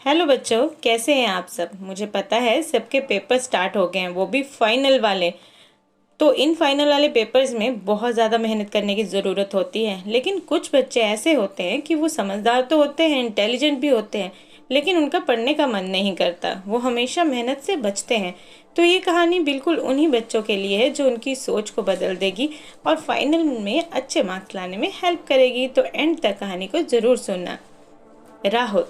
Hello बच्चों, कैसे हैं आप सब। मुझे पता है सबके पेपर स्टार्ट हो गए हैं, वो भी फाइनल वाले। तो इन फाइनल वाले पेपर्स में बहुत ज़्यादा मेहनत करने की ज़रूरत होती है। लेकिन कुछ बच्चे ऐसे होते हैं कि वो समझदार तो होते हैं, इंटेलिजेंट भी होते हैं, लेकिन उनका पढ़ने का मन नहीं करता। वो हमेशा मेहनत से बचते हैं। तो ये कहानी बिल्कुल उन्हीं बच्चों के लिए है जो उनकी सोच को बदल देगी और फाइनल में अच्छे मार्क्स लाने में हेल्प करेगी। तो एंड तक कहानी को ज़रूर सुनना। राहुल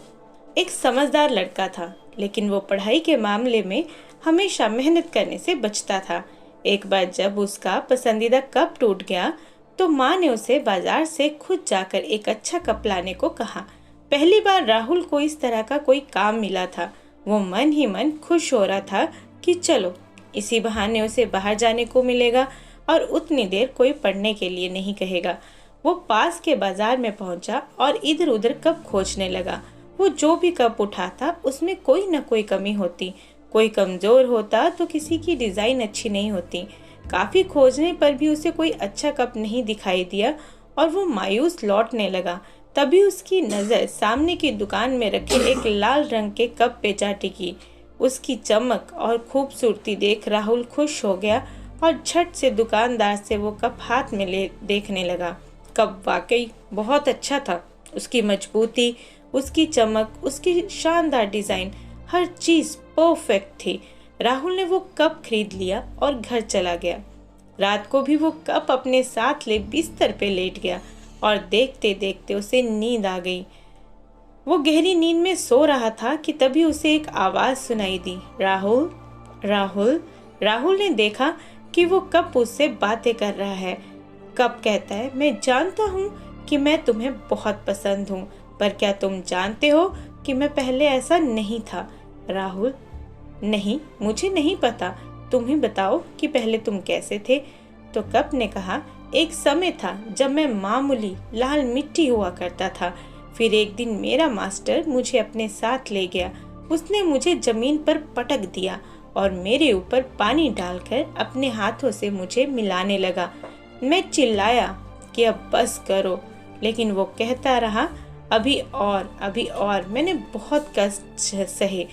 एक समझदार लड़का था, लेकिन वो पढ़ाई के मामले में हमेशा मेहनत करने से बचता था। एक बार जब उसका पसंदीदा कप टूट गया, तो माँ ने उसे बाजार से खुद जाकर एक अच्छा कप लाने को कहा। पहली बार राहुल को इस तरह का कोई काम मिला था। वो मन ही मन खुश हो रहा था कि चलो, इसी बहाने उसे बाहर जाने को मिलेगा और उतनी देर कोई पढ़ने के लिए नहीं कहेगा। वो पास के बाजार में पहुंचा और इधर उधर कप खोजने लगा। वो जो भी कप उठाता उसमें कोई न कोई कमी होती, कोई कमजोर होता तो किसी की डिजाइन अच्छी नहीं होती। काफी खोजने पर भी उसे कोई अच्छा कप नहीं दिखाई दिया और वो मायूस लौटने लगा। तभी उसकी नजर सामने की दुकान में रखे एक लाल रंग के कप पे जा टिकी। उसकी चमक और खूबसूरती देख राहुल खुश हो गया और झट से दुकानदार से वो कप हाथ में ले देखने लगा। कप वाकई बहुत अच्छा था। उसकी मजबूती, उसकी चमक, उसकी शानदार डिजाइन, हर चीज परफेक्ट थी। राहुल ने वो कप खरीद लिया और घर चला गया। रात को भी वो कप अपने साथ ले बिस्तर पे लेट गया और देखते देखते उसे नींद आ गई। वो गहरी नींद में सो रहा था कि तभी उसे एक आवाज सुनाई दी, राहुल, राहुल। राहुल ने देखा कि वो कप उससे बातें कर रहा है। कप कहता है, मैं जानता हूँ कि मैं तुम्हें बहुत पसंद हूँ, पर क्या तुम जानते हो कि मैं पहले ऐसा नहीं था। राहुल, नहीं, मुझे नहीं पता, तुम ही बताओ कि पहले तुम कैसे थे। तो कप ने कहा, एक समय था जब मैं मामूली लाल मिट्टी हुआ करता था। फिर एक दिन मेरा मास्टर मुझे अपने साथ ले गया। उसने मुझे जमीन पर पटक दिया और मेरे ऊपर पानी डालकर अपने हाथों से मुझे मिलाने लगा। मैं चिल्लाया कि अब बस करो, लेकिन वो कहता रहा, अभी और, अभी और। मैंने बहुत कष्ट सहे।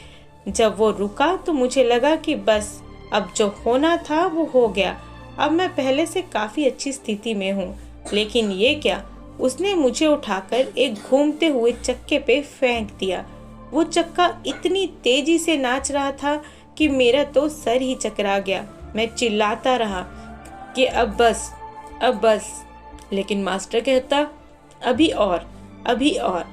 जब वो रुका तो मुझे लगा कि बस, अब जो होना था वो हो गया। अब मैं पहले से काफी अच्छी स्थिति में हूँ। लेकिन ये क्या, उसने मुझे उठाकर एक घूमते हुए चक्के पे फेंक दिया। वो चक्का इतनी तेजी से नाच रहा था कि मेरा तो सर ही चकरा गया। मैं चिल्लाता रहा कि अब बस, अब बस। लेकिन मास्टर कहता, अभी और, अभी और।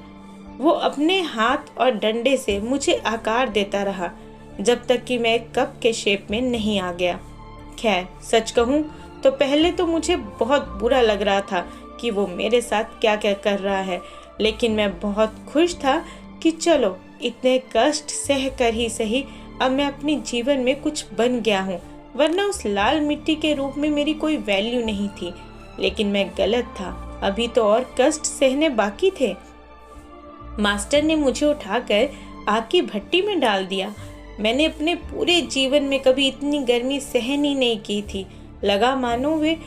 वो अपने हाथ और डंडे से मुझे आकार देता रहा जब तक कि मैं कप के शेप में नहीं आ गया। खैर, सच कहूँ तो पहले तो मुझे बहुत बुरा लग रहा था कि वो मेरे साथ क्या क्या कर रहा है, लेकिन मैं बहुत खुश था कि चलो, इतने कष्ट सह कर ही सही, अब मैं अपने जीवन में कुछ बन गया हूँ। वरना उस लाल मिट्टी के रूप में मेरी कोई वैल्यू नहीं थी। लेकिन मैं गलत था, अभी तो और कष्ट सहने बाकी थे। मास्टर ने मुझे उठाकर आग की भट्टी में डाल दिया। मैंने अपने पूरे जीवन में कभी इतनी गर्मी सहन ही नहीं की थी। लगा मानो वे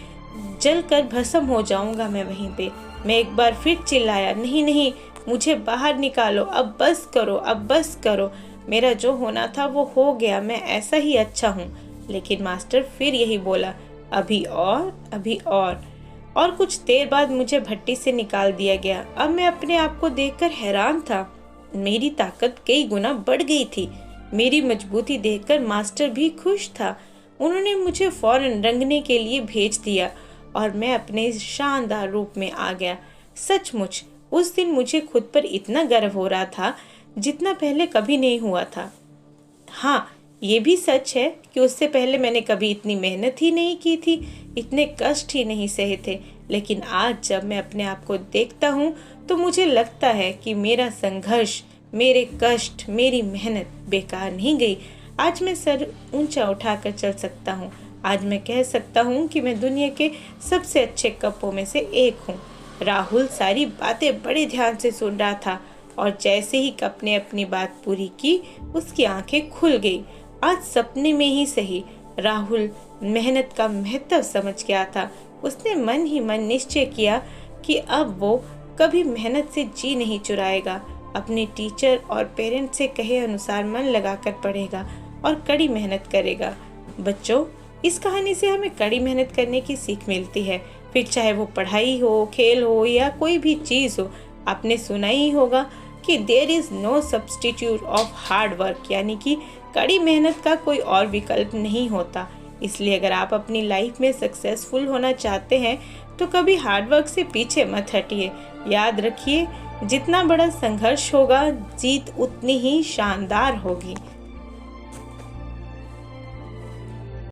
जलकर भस्म हो जाऊंगा मैं वहीं पे। मैं एक बार फिर चिल्लाया, नहीं नहीं, मुझे बाहर निकालो, अब बस करो, अब बस करो। मेरा जो होना था वो हो गया, मैं ऐसा ही अच्छा हूँ। लेकिन मास्टर फिर यही बोला, अभी और, अभी और कुछ देर बाद मुझे भट्टी से निकाल दिया गया। अब मैं अपने आप को देखकर हैरान था। मेरी ताकत कई गुना बढ़ गई थी। मेरी मजबूती देखकर मास्टर भी खुश था। उन्होंने मुझे फौरन रंगने के लिए भेज दिया और मैं अपने शानदार रूप में आ गया। सचमुच उस दिन मुझे खुद पर इतना गर्व हो रहा था जितना पहले कभी नहीं हुआ था। हाँ, ये भी सच है कि उससे पहले मैंने कभी इतनी मेहनत ही नहीं की थी, इतने कष्ट ही नहीं सहे थे। लेकिन आज जब मैं अपने आप को देखता हूँ तो मुझे लगता है कि मेरा संघर्ष, मेरे कष्ट, मेरी मेहनत बेकार नहीं गई। आज मैं सर ऊंचा उठाकर चल सकता हूँ। आज मैं कह सकता हूँ कि मैं दुनिया के सबसे अच्छे कपों में से एक हूँ। राहुल सारी बातें बड़े ध्यान से सुन रहा था और जैसे ही कप ने अपनी बात पूरी की, उसकी आंखें खुल गई। आज सपने में ही सही, राहुल मेहनत का महत्व समझ गया था। उसने मन ही मन निश्चय किया कि अब वो कभी मेहनत से जी नहीं चुराएगा। अपने टीचर और पेरेंट्स से कहे अनुसार मन लगाकर पढ़ेगा और कड़ी मेहनत करेगा। बच्चों, इस कहानी से हमें कड़ी मेहनत करने की सीख मिलती है, फिर चाहे वो पढ़ाई हो, खेल हो या कोई भी चीज़ हो। आपने सुना ही होगा कि there is no substitute of hard work, यानी कि कड़ी मेहनत का कोई और विकल्प नहीं होता। इसलिए अगर आप अपनी लाइफ में सक्सेसफुल होना चाहते हैं तो कभी हार्ड वर्क से पीछे मत हटिए। याद रखिए, जितना बड़ा संघर्ष होगा, जीत उतनी ही शानदार होगी।